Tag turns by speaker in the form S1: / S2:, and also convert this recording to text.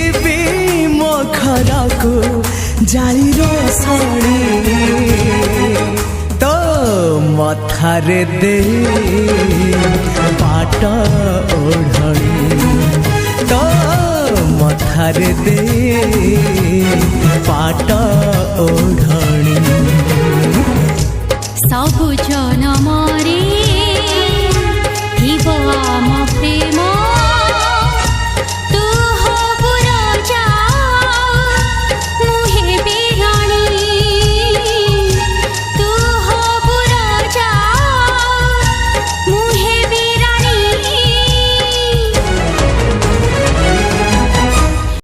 S1: देवी मो घर को जाली रोसणी तो मथारे दे पाट ओढ़णी तो मथारे दे पाट ओढ़णी
S2: सबु जनमरे